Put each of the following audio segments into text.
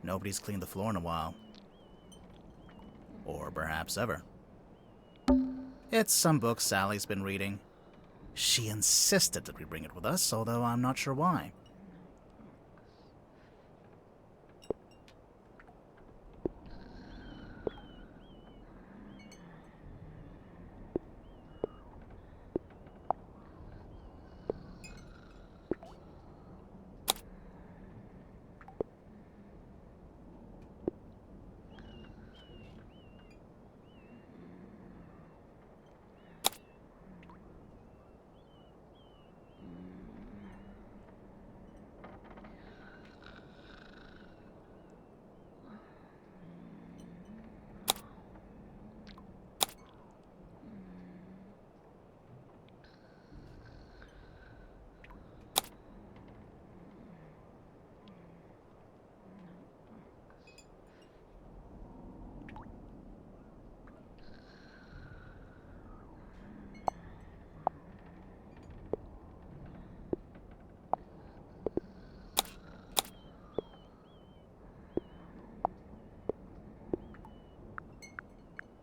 Nobody's cleaned the floor in a while. Or perhaps ever. It's some book Sally's been reading. She insisted that we bring it with us, although I'm not sure why.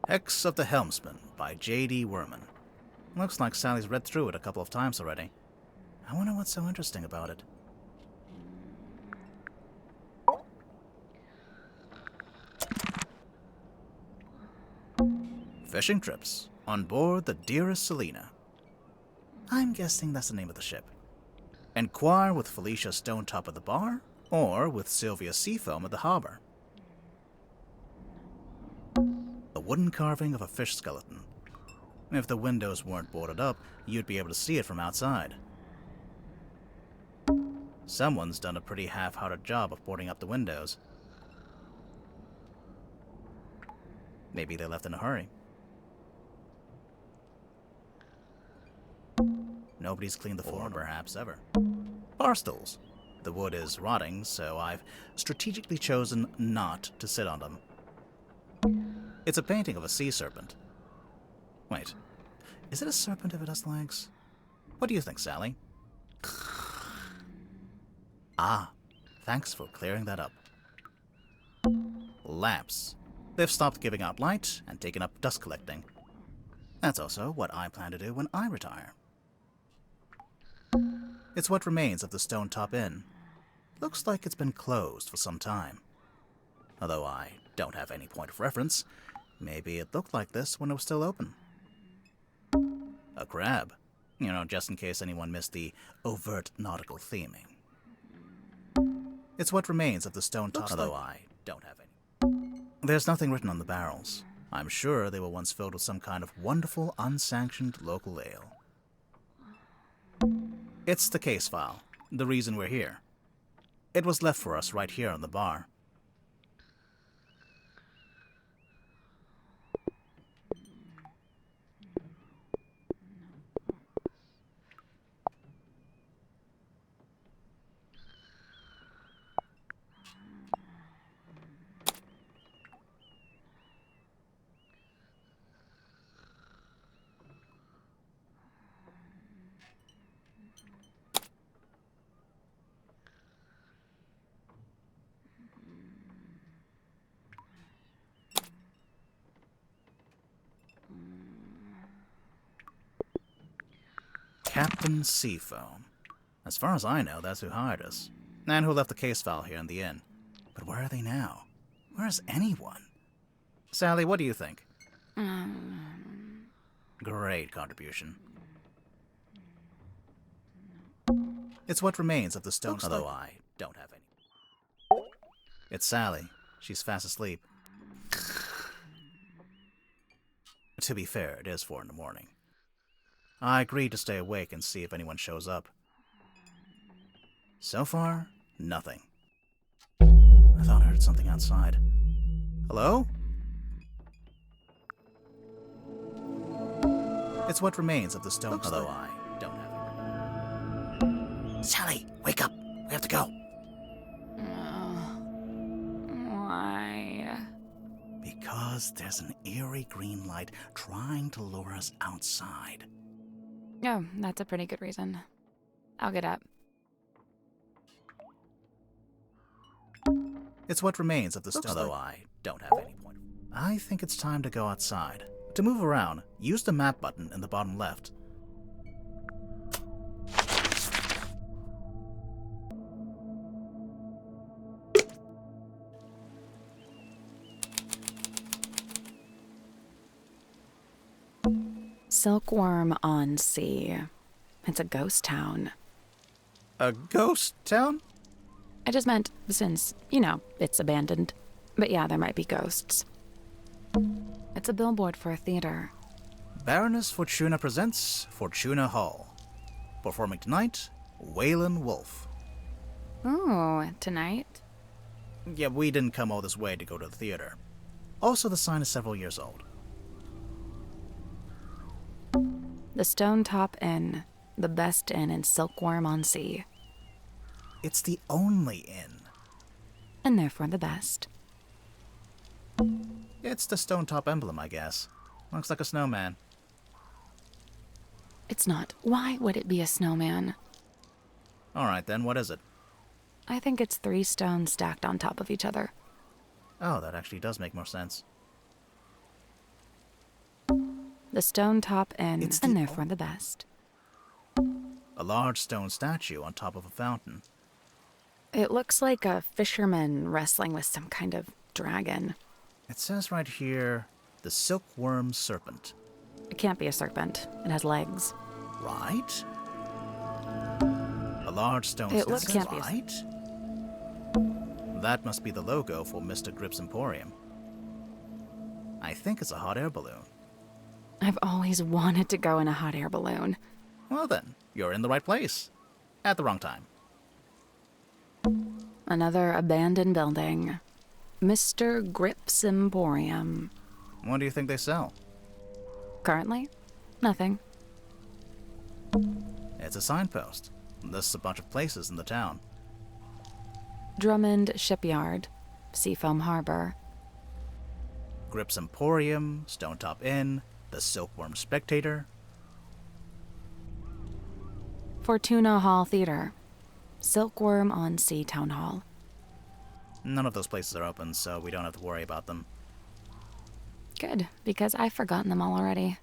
Hex of the Helmsman by J.D. Werman. Looks like Sally's read through it a couple of times already. I wonder what's so interesting about it. Fishing trips on board the Dearest Selena. I'm guessing that's the name of the ship. Enquire with Felicia Stonetop at the bar, or with Sylvia Seafoam at the harbor. A wooden carving of a fish skeleton. If the windows weren't boarded up, you'd be able to see it from outside. Someone's done a pretty half-hearted job of boarding up the windows. Maybe they left in a hurry. Nobody's cleaned the floor, perhaps ever. Bar stools. The wood is rotting, so I've strategically chosen not to sit on them. It's a painting of a sea serpent. Wait, is it a serpent if it has legs? What do you think, Sally? Ah, thanks for clearing that up. Lamps. They've stopped giving out light and taken up dust collecting. That's also what I plan to do when I retire. It's what remains of the Stonetop Inn. Looks like it's been closed for some time. Although I don't have any point of reference, maybe it looked like this when it was still open. A crab. You know, just in case anyone missed the overt nautical theming. It's what remains of the Stonetop, although I don't have any. There's nothing written on the barrels. I'm sure they were once filled with some kind of wonderful, unsanctioned local ale. It's the case file, the reason we're here. It was left for us right here on the bar. Captain Seafoam. As far as I know, that's who hired us. And who left the case file here in the inn. But where are they now? Where is anyone? Sally, what do you think? Great contribution. It's what remains of the stone, although I don't have any. It's Sally. She's fast asleep. To be fair, it is 4 in the morning. I agreed to stay awake and see if anyone shows up. So far, nothing. I thought I heard something outside. Hello? It's what remains of the stone, although I don't have it. Sally, wake up! We have to go! Why? Because there's an eerie green light trying to lure us outside. Oh, that's a pretty good reason. I'll get up. It's what remains of the stone, although I don't have any point. I think it's time to go outside. To move around, use the map button in the bottom left. Silkworm-on-Sea. It's a ghost town. A ghost town? I just meant since, it's abandoned. But yeah, there might be ghosts. It's a billboard for a theater. Baroness Fortuna presents Fortuna Hall. Performing tonight, Waylon Wolf. Ooh, tonight? Yeah, we didn't come all this way to go to the theater. Also, the sign is several years old. The Stone Top Inn. The best inn in Silkworm-on-Sea. It's the only inn. And therefore the best. It's the stone top emblem, I guess. Looks like a snowman. It's not. Why would it be a snowman? Alright then, what is it? I think it's 3 stones stacked on top of each other. Oh, that actually does make more sense. The Stone Top Inn, It's and the therefore the best. A large stone statue on top of a fountain. It looks like a fisherman wrestling with some kind of dragon. It says right here, the silkworm serpent. It can't be a serpent. It has legs. Right? A large stone It statue, can't be a- right? That must be the logo for Mr. Grip's Emporium. I think it's a hot air balloon. I've always wanted to go in a hot air balloon. Well then, you're in the right place. At the wrong time. Another abandoned building. Mr. Grip's Emporium. What do you think they sell? Currently, nothing. It's a signpost. Lists a bunch of places in the town. Drummond Shipyard. Seafoam Harbor. Grip's Emporium, Stone Top Inn, the Silkworm Spectator. Fortuna Hall Theater. Silkworm-on-Sea Town Hall. None of those places are open, so we don't have to worry about them. Good, because I've forgotten them all already.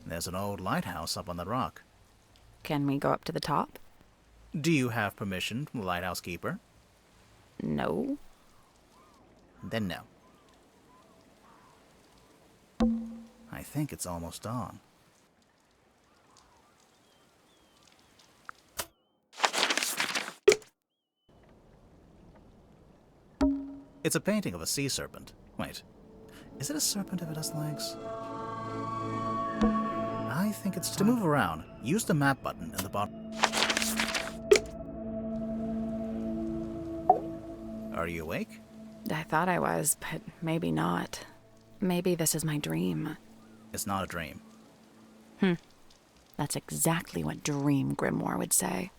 There's an old lighthouse up on the rock. Can we go up to the top? Do you have permission from the lighthouse keeper? No. Then no. I think it's almost dawn. It's a painting of a sea serpent. Wait, is it a serpent if it has legs? I think it's time to move around. Use the map button in the bottom. Are you awake? I thought I was, but maybe not. Maybe this is my dream. It's not a dream. That's exactly what Dream Grimoire would say.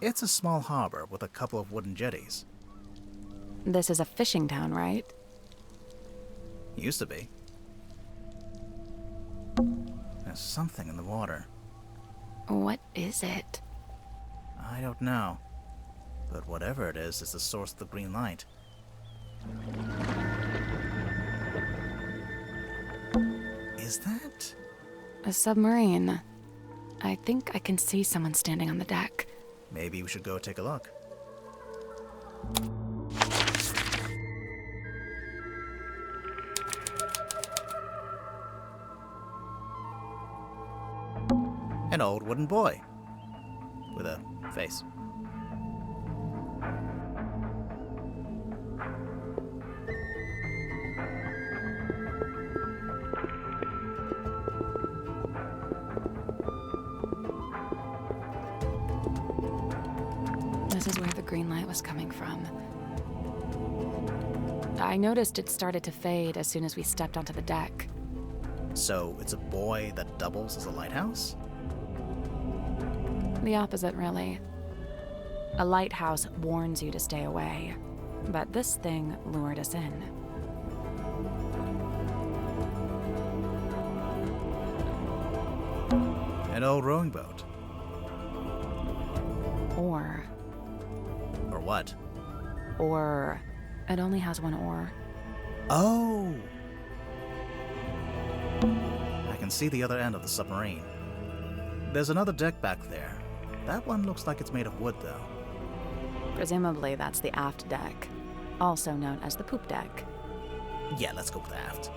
It's a small harbor with a couple of wooden jetties. This is a fishing town, right? Used to be. There's something in the water. What is it? I don't know. But whatever it is the source of the green light. Is that? A submarine. I think I can see someone standing on the deck. Maybe we should go take a look. An old wooden boy. With a face. This is where the green light was coming from. I noticed it started to fade as soon as we stepped onto the deck. So it's a boy that doubles as a lighthouse? The opposite, really. A lighthouse warns you to stay away, but this thing lured us in. An old rowing boat. Or Or what? it only has one oar. Oh! I can see the other end of the submarine. There's another deck back there. That one looks like it's made of wood, though. Presumably that's the aft deck, also known as the poop deck. Yeah, let's go with aft.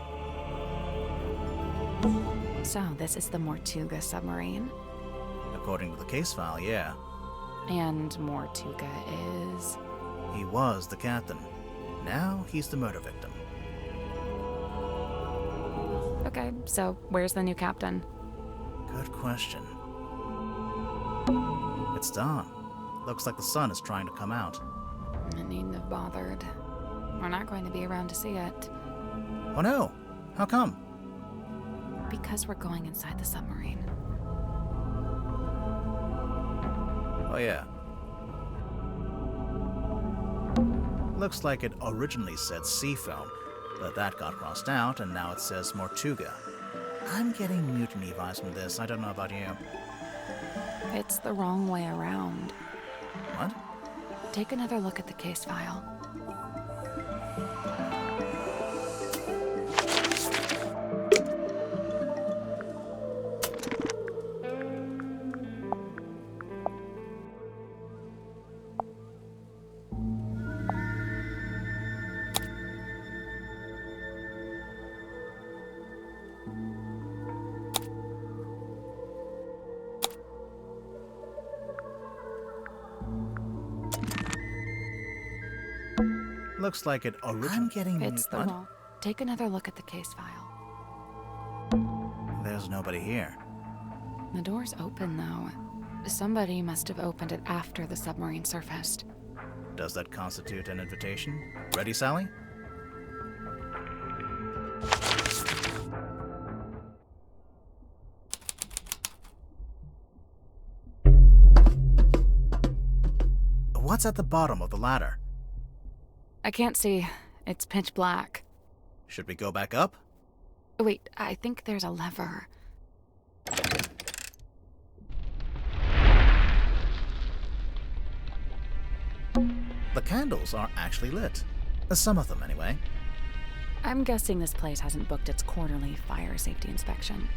So this is the Moruga submarine, According to the case file, yeah. and Moruga is... He was the captain. Now he's the murder victim. Okay, so where's the new captain? Good question. It's dawn. Looks like the sun is trying to come out. I needn't have bothered. We're not going to be around to see it. Oh no! How come? Because we're going inside the submarine. Oh yeah. Looks like it originally said sea foam, but that got crossed out and now it says Moruga. I'm getting mutiny vibes from this, I don't know about you. It's the wrong way around. What? Take another look at the case file. Looks like it originally... I'm getting... It's the what? wrong... Take another look at the case file. There's nobody here. The door's open, though. Somebody must have opened it after the submarine surfaced. Does that constitute an invitation? Ready, Sally? What's at the bottom of the ladder? I can't see. It's pitch black. Should we go back up? Wait, I think there's a lever. The candles are actually lit. Some of them, anyway. I'm guessing this place hasn't booked its quarterly fire safety inspection.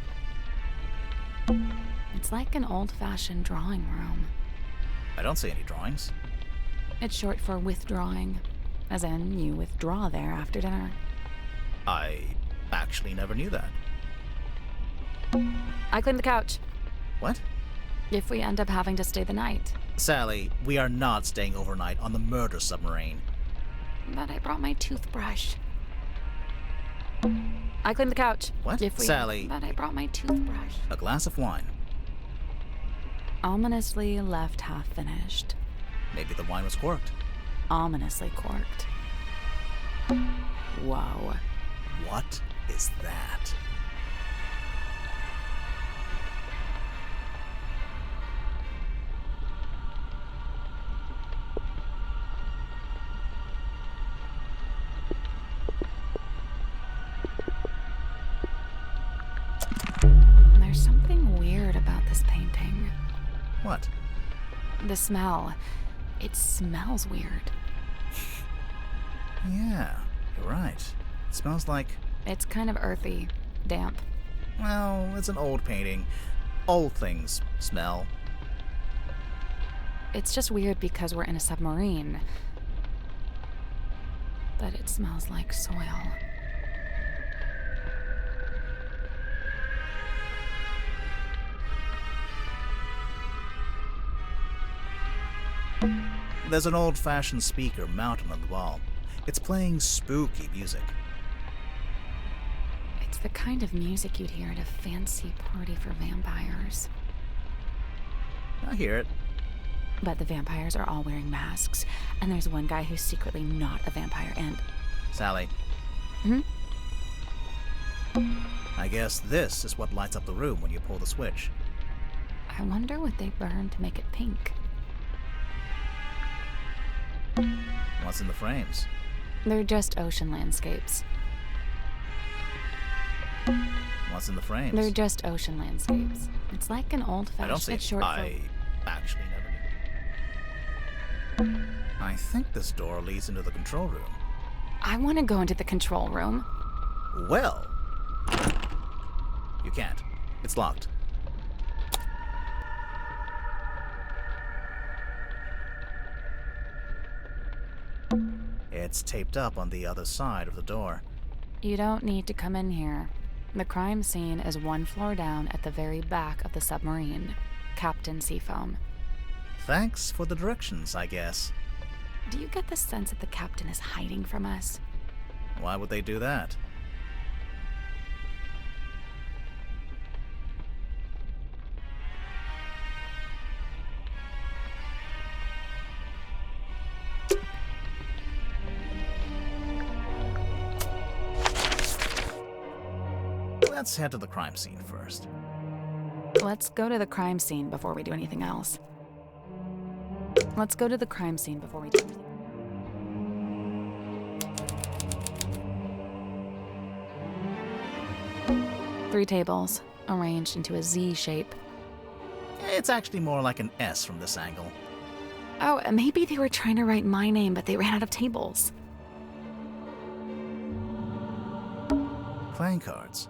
It's like an old-fashioned drawing room. I don't see any drawings. It's short for withdrawing, as in you withdraw there after dinner. I actually never knew that. I cleaned the couch, What? if we end up having to stay the night. Sally, we are not staying overnight on the murder submarine. But I brought my toothbrush. I cleaned the couch. What? Sally. But I brought my toothbrush. A glass of wine. Ominously left half finished. Maybe the wine was corked. Ominously corked. Whoa. What is that? There's something weird about this painting. What? The smell. It smells weird. Yeah, you're right. It smells like... It's kind of earthy, damp. Well, it's an old painting. Old things smell. It's just weird because we're in a submarine. But it smells like soil. There's an old-fashioned speaker mounted on the wall. It's playing spooky music. It's the kind of music you'd hear at a fancy party for vampires. I hear it. But the vampires are all wearing masks, and there's one guy who's secretly not a vampire, and... Sally. Hmm? I guess this is what lights up the room when you pull the switch. I wonder what they burned to make it pink. What's in the frames? They're just ocean landscapes. what's in the frames? They're just ocean landscapes. It's like an I don't old-fashioned see. short film. I actually never knew. I think this door leads into the control room. I want to go into the control room. Well, you can't. It's locked. It's taped up on the other side of the door. You don't need to come in here. The crime scene is one floor down at the very back of the submarine. Captain Seafoam. Thanks for the directions, I guess. Do you get the sense that the captain is hiding from us? Why would they do that? Let's head to the crime scene first. Let's go to the crime scene before we do anything else. Let's go to the crime scene before we do anything. 3 tables, arranged into a Z shape. It's actually more like an S from this angle. Oh, maybe they were trying to write my name, but they ran out of tables. Playing cards.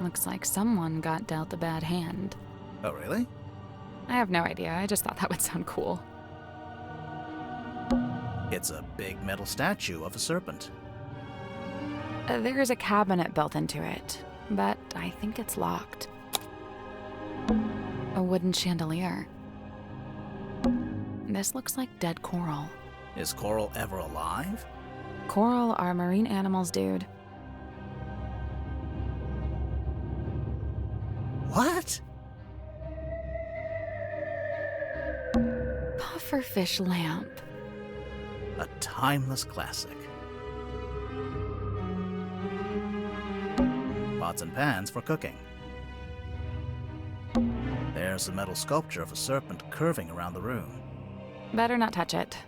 Looks like someone got dealt a bad hand. Oh, really? I have no idea, I just thought that would sound cool. It's a big metal statue of a serpent. There's a cabinet built into it, but I think it's locked. A wooden chandelier. This looks like dead coral. Is coral ever alive? Coral are marine animals, dude. What? Pufferfish lamp. A timeless classic. Pots and pans for cooking. There's a metal sculpture of a serpent curving around the room. Better not touch it.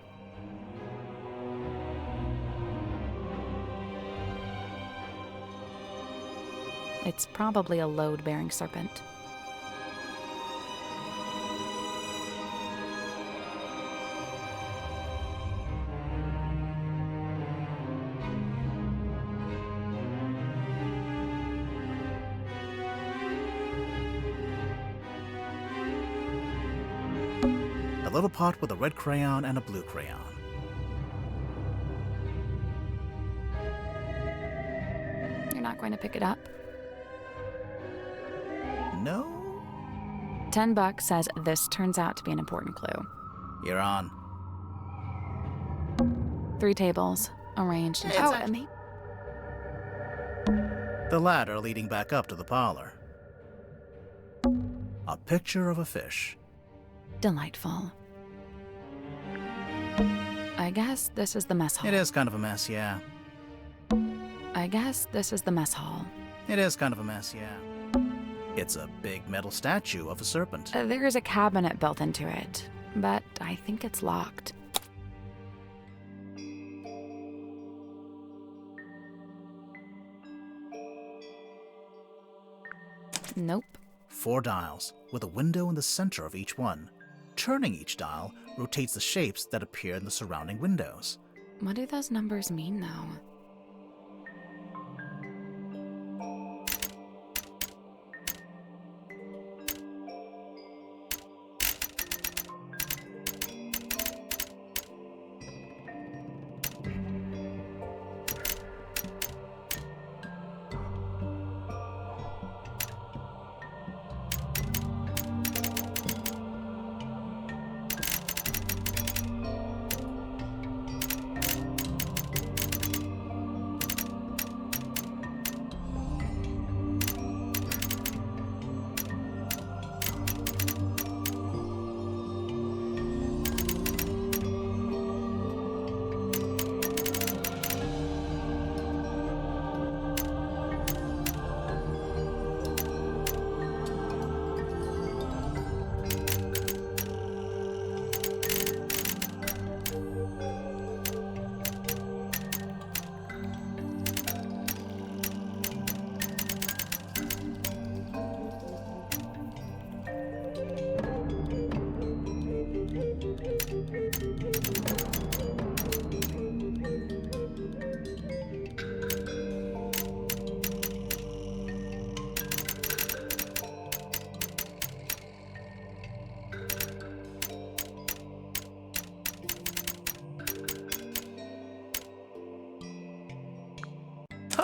It's probably a load-bearing serpent. A little pot with a red crayon and a blue crayon. You're not going to pick it up? No? $10 says this turns out to be an important clue. You're on. 3 tables, arranged. It's and The ladder leading back up to the parlor. A picture of a fish. delightful. I guess this is the mess hall. It is kind of a mess, yeah. I guess this is the mess hall. It is kind of a mess, yeah. It's a big metal statue of a serpent. There is a cabinet built into it, but I think it's locked. Nope. 4 dials, with a window in the center of each one. Turning each dial rotates the shapes that appear in the surrounding windows. What do those numbers mean, though?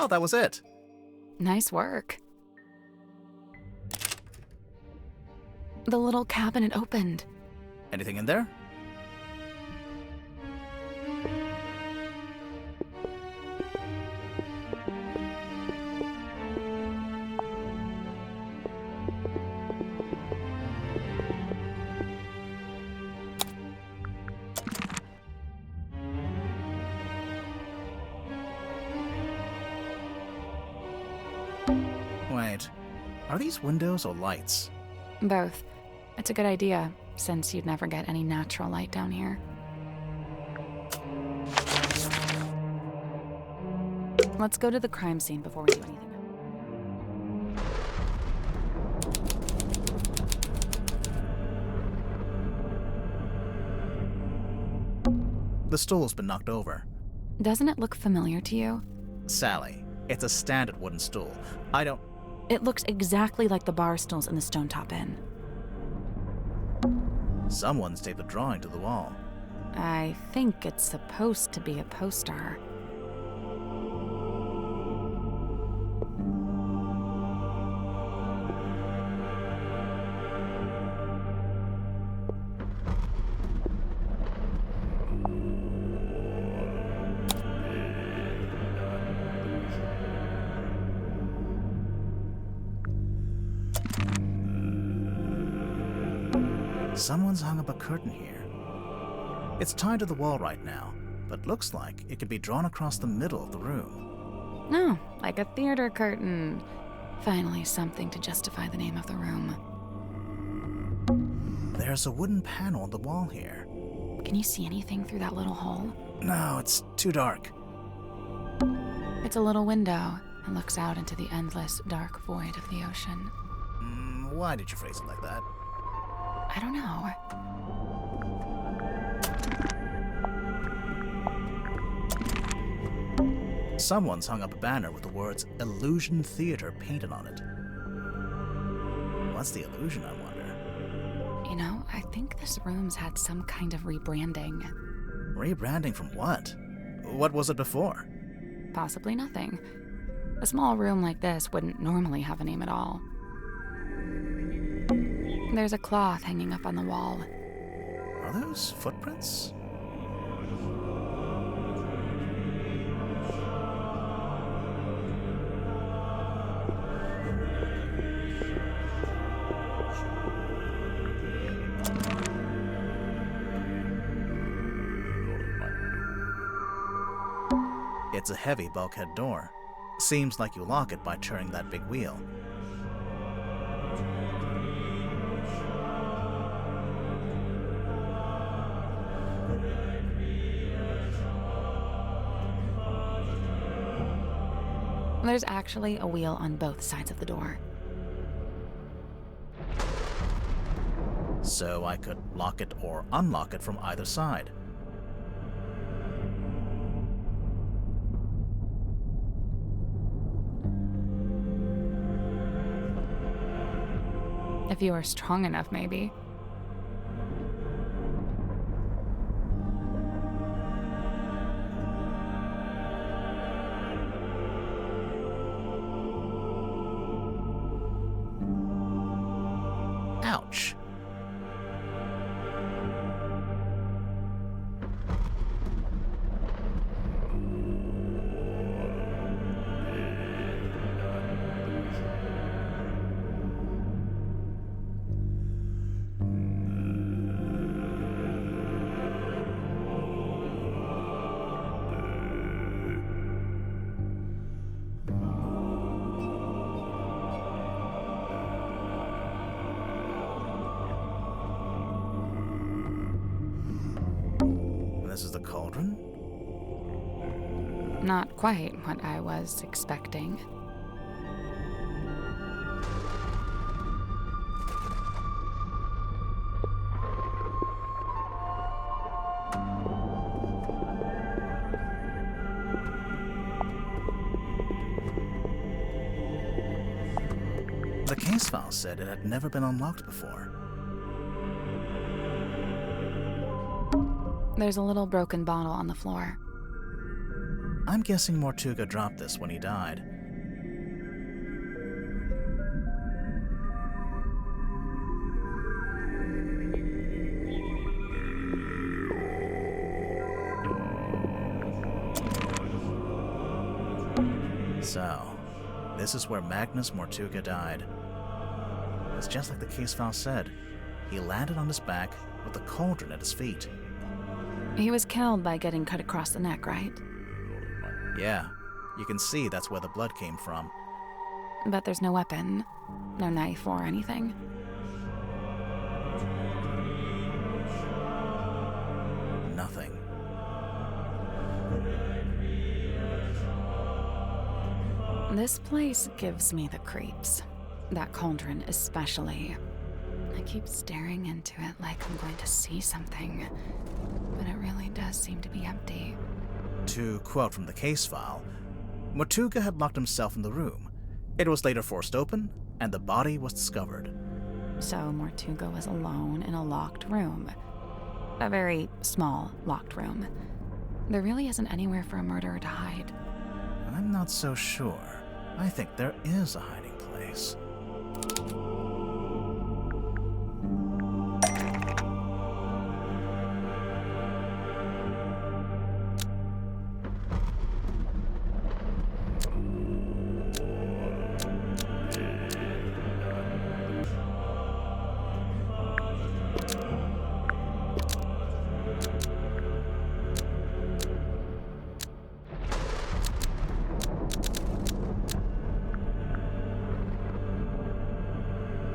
Oh, that was it. Nice work. The little cabinet opened. Anything in there? Wait, are these windows or lights? Both. It's a good idea, since you'd never get any natural light down here. Let's go to the crime scene before we do anything. The stool's been knocked over. Doesn't it look familiar to you? Sally, it's a standard wooden stool. I don't... It looks exactly like the bar stools in the Stone Top Inn. Someone's taped a drawing to the wall. I think it's supposed to be a poster. Someone's hung up a curtain here. It's tied to the wall right now, but looks like it could be drawn across the middle of the room. No, like a theater curtain. Finally, something to justify the name of the room. There's a wooden panel on the wall here. Can you see anything through that little hole? No, it's too dark. It's a little window and looks out into the endless, dark void of the ocean. Why did you phrase it like that? I don't know. Someone's hung up a banner with the words Illusion Theater painted on it. What's the illusion, I wonder? You know, I think this room's had some kind of rebranding. Rebranding from what? What was it before? Possibly nothing. A small room like this wouldn't normally have a name at all. There's a cloth hanging up on the wall. Are those footprints? It's a heavy bulkhead door. Seems like you lock it by turning that big wheel. There's actually a wheel on both sides of the door. So I could lock it or unlock it from either side. If you were strong enough, maybe. Ouch. This is the cauldron? Not quite what I was expecting. The case file said it had never been unlocked before. There's a little broken bottle on the floor. I'm guessing Moruga dropped this when he died. So, this is where Magnus Moruga died. It's just like the case file said. He landed on his back with the cauldron at his feet. He was killed by getting cut across the neck, right? Yeah, you can see that's where the blood came from. But there's no weapon, no knife or anything. Nothing. This place gives me the creeps. That cauldron especially. I keep staring into it like I'm going to see something, but it really does seem to be empty. To quote from the case file, Moruga had locked himself in the room. It was later forced open, and the body was discovered. So Moruga was alone in a locked room. A very small locked room. There really isn't anywhere for a murderer to hide. I'm not so sure. I think there is a hiding place.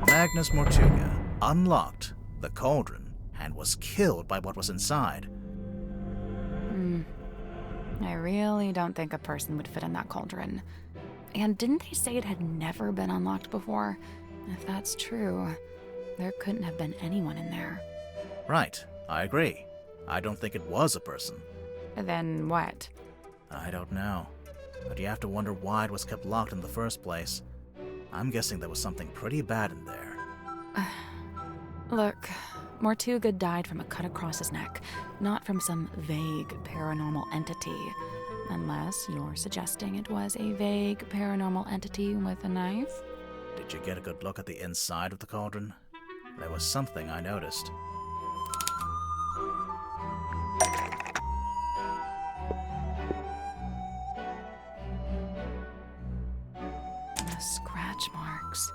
Magnus Moruga unlocked the cauldron and was killed by what was inside. I really don't think a person would fit in that cauldron. And didn't they say it had never been unlocked before? If that's true, there couldn't have been anyone in there. Right, I agree. I don't think it was a person. Then what? I don't know. But you have to wonder why it was kept locked in the first place. I'm guessing there was something pretty bad in there. Look, Moruga died from a cut across his neck, not from some vague paranormal entity. Unless you're suggesting it was a vague paranormal entity with a knife? Did you get a good look at the inside of the cauldron? There was something I noticed. The scratch marks.